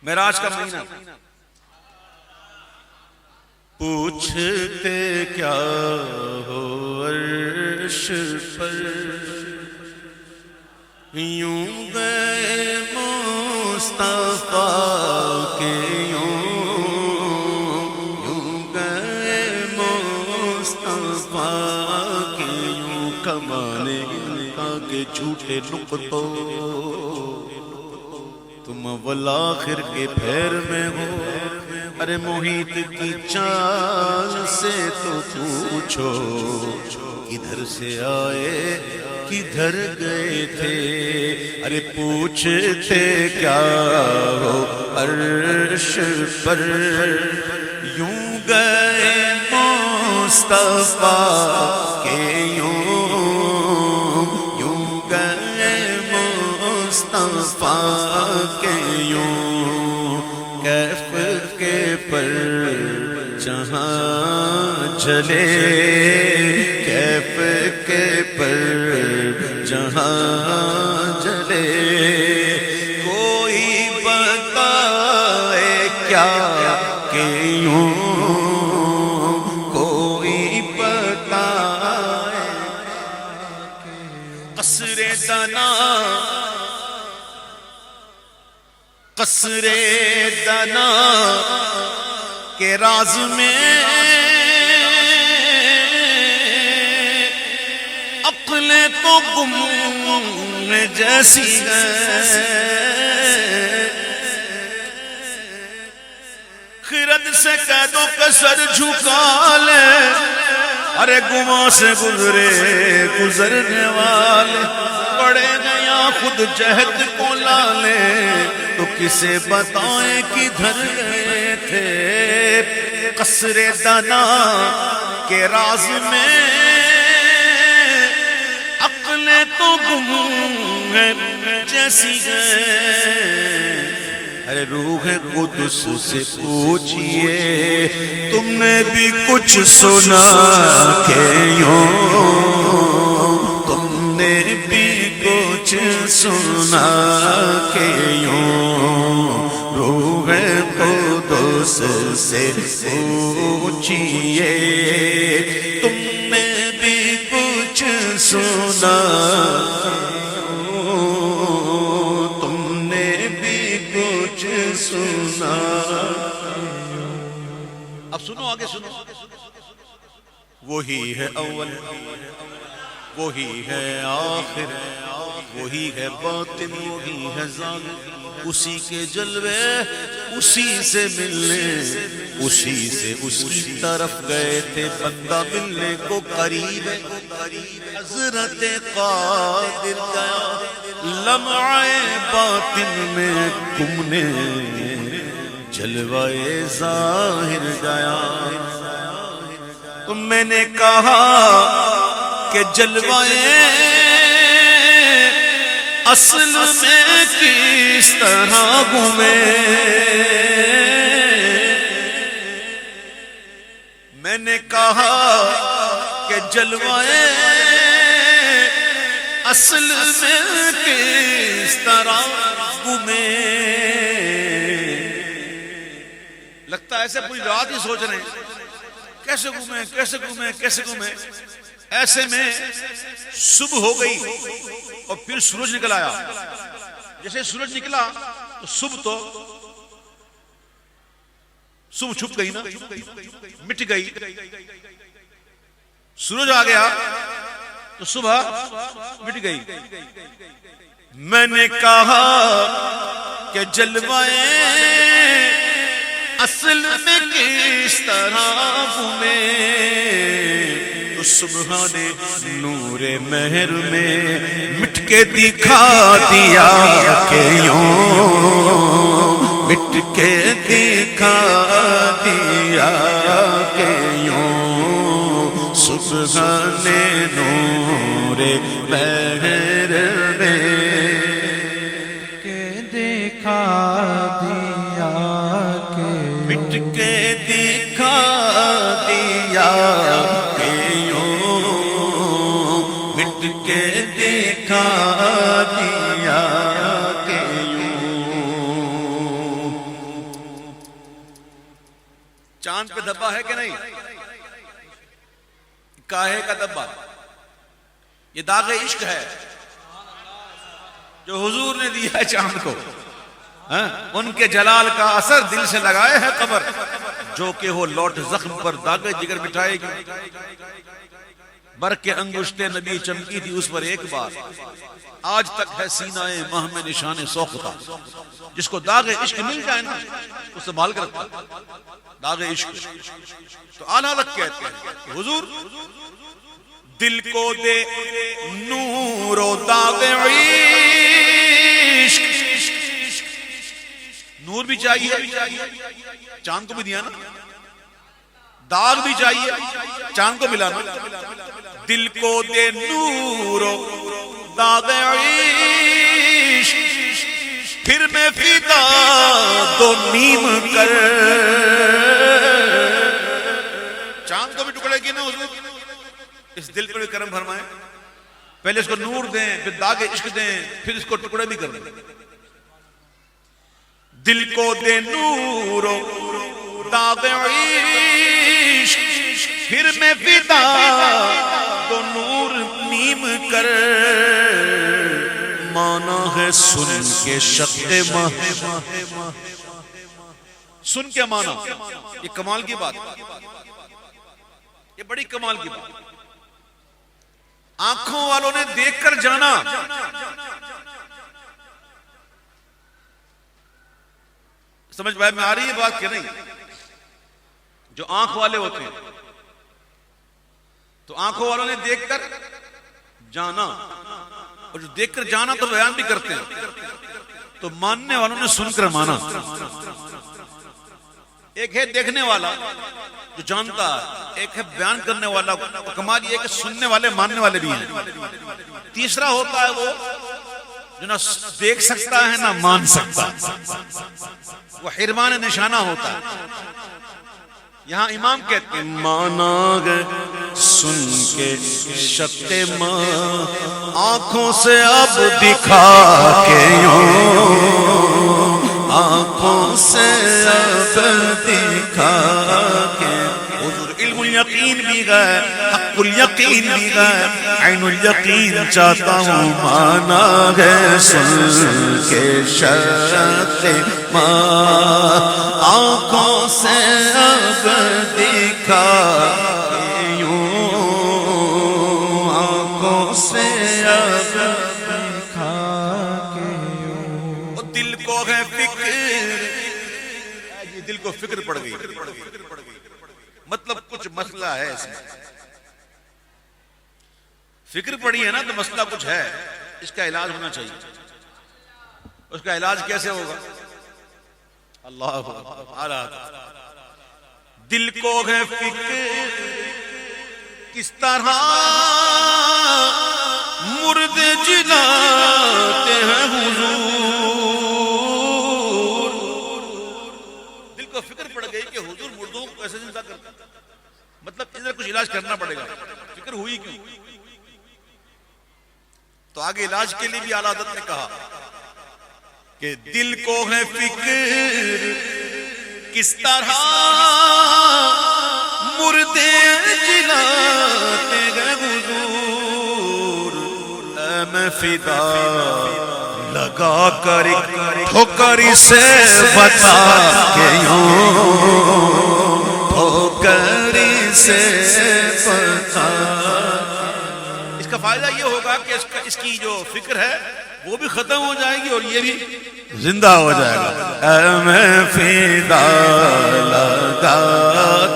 معراج کا مہینہ پوچھتے کیا ہو عرش پر یوں گئے مصطفیٰ کے یوں گئے مصطفیٰ کے یوں کمانے کے جھوٹے نقطوں تم اول آخر کے پھیر میں ہو ارے محیط کی چال سے تو پوچھو کدھر سے آئے کدھر گئے تھے ارے پوچھتے کیا ہو عرش پر یوں گئے مصطفیٰ کے یوں گئے مصطفیٰ کے یوں کیف کے پر جہاں جلے کیف کے پر جہاں جلے کوئی بتائے کیا کہ یوں کوئی بتائے قصر دنا قصر دنا کے راز میں عقل تو گم جیسی ہے خرد سے کہہ دو کہ سر جھکا لے ارے گما سے گزرے گزرنے والے پڑے گیا خود جہد کو لالے تو کسے بتائیں کدھر گئے تھے قصر دنا کے راز میں عقل تو گم ہے جیسی ہے ارے روح قدس سے پوچھئے تم نے بھی کچھ سنا کہ یوں تم نے بھی کچھ سنا کہ یوں روح قدس سے پوچھئے تم نے بھی کچھ سنا تم نے بھی کچھ سنا اب سنو آگے سنو وہی ہے اول وہی ہے آخر وہی ہے باطن وہی ہے ظاہر اسی کے جلوے اسی سے ملنے اسی سے اس کی طرف گئے تھے بندہ ملنے کو قریب حضرت قادر گیا لمعے باطن میں گمنے جلوے ظاہر گیا تو میں نے کہا کہ جلوے اصل میں کس طرح گھومے میں نے کہا کہ جلوے اصل میں کس طرح گھومے لگتا ہے ایسے پوری رات ہی سوچ رہے ہیں کیسے گھومے کیسے گھومے کیسے گھومے ایسے میں صبح ہو گئی اور پھر سورج نکل آیا جیسے سورج نکلا تو صبح چھپ گئی نا مٹ گئی سورج آ گیا تو صبح مٹ گئی میں نے کہا کہ جلوائے اصل میں کس طرح گھومے تو صبح نے نور مہر میں مٹ کے دکھا دیا کہ یوں مٹ کے دکھا دیا کہ یوں صبح نے نور مہر میں کے دکھا دیا کہ مٹ کے دکھا دیا کہ یوں مٹ کے دکھا دیا کہ یوں دبا ہے کہ نہیں؟ کاہے کا دبا، یہ داغ عشق ہے جو حضور نے دیا ہے چاند کو. ان کے جلال کا اثر دل سے لگائے ہے قبر، جو کہ ہو لوٹ زخم پر داغ جگر مٹائے گی. برق انگشت نبی چمکی تھی اس پر ایک بار، آج تک ہے سینہ ماہ میں نشان سوختہ. جس کو داغ عشق مل جائے نا اس سنبھال کر رکھتا داغ عشق. تو اعلیٰ حضرت کہتے ہیں کہ حضور دل کو دے نور و داغ عشق. نور بھی چاہیے، چاند کو بھی دیا نا، داغ بھی چاہیے، چاند کو ملا نا. دل کو دے نور و داغ عشق، پھر میں فدا دو نیم کر. چاند کو بھی ٹکڑے کی نا حضور، اس دل پر بھی کرم فرمائیں. پہلے اس کو نور دیں، پھر داغ عشق دیں، پھر اس کو ٹکڑے بھی کر دیں. دل کو دے نور و داغ عشق، پھر میں فدا تو نور نیم کر. مانا ہے سن کے شق ماہ، سن کے مانا، یہ کمال کی بات، یہ بڑی کمال کی بات. آنکھوں والوں نے دیکھ کر جانا. سمجھ بھائی میں آ رہی ہے بات کہ نہیں؟ جو آنکھ والے ہوتے ہیں تو آنکھوں والوں نے دیکھ کر جانا، اور جو دیکھ کر جانا تو بیان بھی کرتے ہیں، تو ماننے والوں نے سن کر مانا. ایک ہے دیکھنے والا جو جانتا ہے، ایک ہے بیان کرنے والا. کمال یہ ہے کہ سننے والے ماننے والے بھی ہیں. تیسرا ہوتا ہے وہ جو نہ دیکھ سکتا ہے نہ مان سکتا، وہ حرمان نشانہ ہوتا ہے. یہاں امام کہتے ہیں مانا گے سن کے شق ماں، آنکھوں سے اب دکھا کے یوں، آنکھوں سے اب دکھا کے. حضور علم الیقین بھی گئے، حق الیقین بھی گئے، عین الیقین چاہتا ہوں. مانا ہے سن کے شق ماں، آنکھوں سے اب دکھا کے یوں، آنکھوں سے اب دکھا کے یوں. دل کو ہے فکر، دل کو فکر پڑ گئی، مطلب کچھ مسئلہ ہے اس میں. فکر پڑی ہے نا تو مسئلہ کچھ ہے، اس کا علاج ہونا چاہیے. اس کا علاج کیسے ہوگا؟ اللہ اعلیٰ. دل کو ہے فکر کس طرح مرد جلاتے ہیں حضور. دل کو فکر پڑ گئی کہ حضور مردوں کو کیسے زندہ کرتے ہیں، مطلب ادھر کچھ علاج کرنا پڑے گا. فکر ہوئی کیوں؟ تو آگے علاج کے لیے بھی اعلیٰ حضرت نے کہا کہ دل کو ہے فکر کس طرح مردے جلاتے گئے حضور. میں فدا لگا کر ٹھوکر سے بتا کے یوں، ٹھوکر سے بتا. اس کا فائدہ یہ ہوگا کہ اس کی جو فکر ہے وہ بھی ختم ہو جائے گی اور یہ بھی زندہ ہو جائے گا. اے میں فدا لگا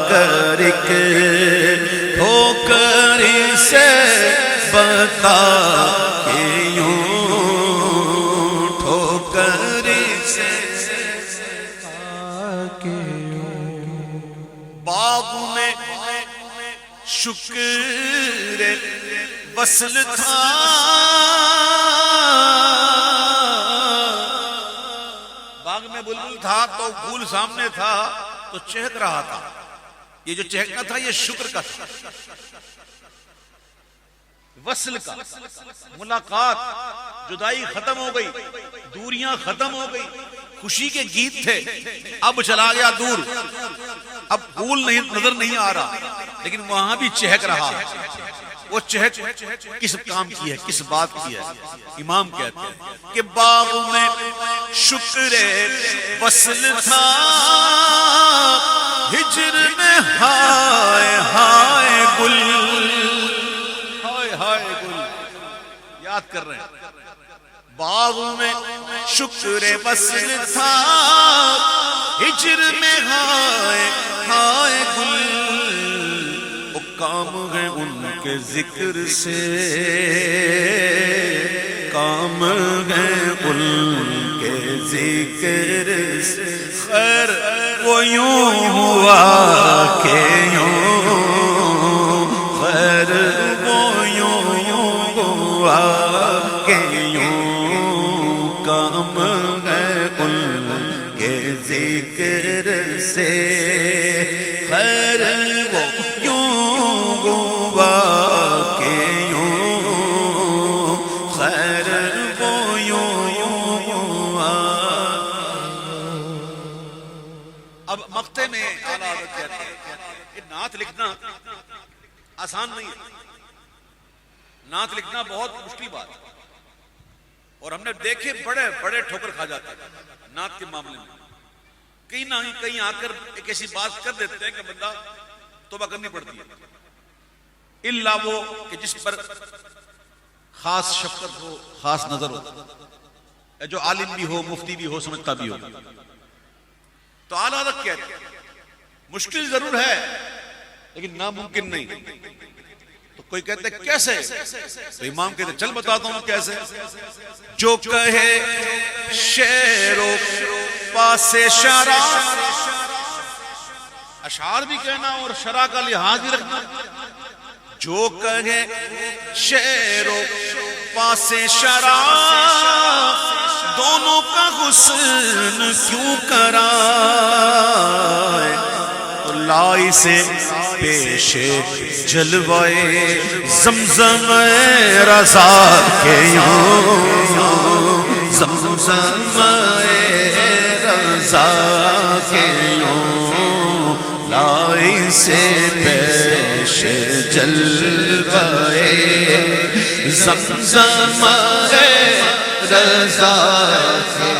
کر ٹھوکر سے بتا کے یوں، ٹھوکر سے بتا کے یوں. باغ میں شکر وصل تھا، باغ میں بلبل تھا تو پھول سامنے تھا تو چہک رہا تھا. یہ جو چہکنا تھا یہ شکر کا تھا، وصل کا. ملاقات، جدائی ختم ہو گئی، دوریاں ختم ہو گئی، خوشی کے گیت تھے اب چلا گیا دور. اب پھول نہیں نظر نہیں آ رہا لیکن وہاں بھی چہک رہا ہے. وہ چہک کس کام کی ہے, کس بات کی ہے؟ امام کہتے ہیں کہ باغ میں شکر وصل تھا, ہجر میں ہائے ہائے گل, ہائے ہائے گل. یاد کر رہے ہیں, باغ میں شکر وصل تھا, ہجر میں ہائے ہائے گل. وہ کام ہے ان کے ذکر سے, کام ہے ان کے ذکر سے. خیر وہ یوں ہوا کہ یوں, خیر وہ یوں ہوا کہ یوں, کام ہے ان کے ذکر سے. خیر وہ یوں ہوا کہ یوں, خیر وہ یوں ہوا. اب مقطع میں اعلیٰ حضرت کہتے ہیں کہ نعت لکھنا آسان نہیں ہے, نعت لکھنا بہت مشکل بات ہے, اور ہم نے دیکھے بڑے بڑے ٹھوکر کھا جاتے ہیں نعت کے معاملے میں. کہیں نہ کہیں آ کر ایک ایسی بات کر دیتے ہیں کہ بندہ توبہ کرنی پڑتی ہے, الا وہ کہ جس پر خاص شفقت ہو, خاص نظر ہو, جو عالم بھی ہو, مفتی بھی ہو, سمجھتا بھی ہو. تو اعلیٰ حضرت کہتے ہیں مشکل ضرور ہے لیکن ناممکن نہیں. تو کوئی کہتے ہیں کیسے؟ تو امام کہتے ہیں چل بتاتا ہوں کیسے. جو کہے شعر و پاس شرع, اشعار بھی کہنا اور شرع کا لحاظ بھی رکھنا. جو کہے شعر و پاس شرع, دونوں کا حسن کیوں کرائے. تو لائی سے پیش جلوائے زمزم رضا کے یوں, زمزم رضا کے یوں, لائی سے پیش جلوائے زمزم رضا کے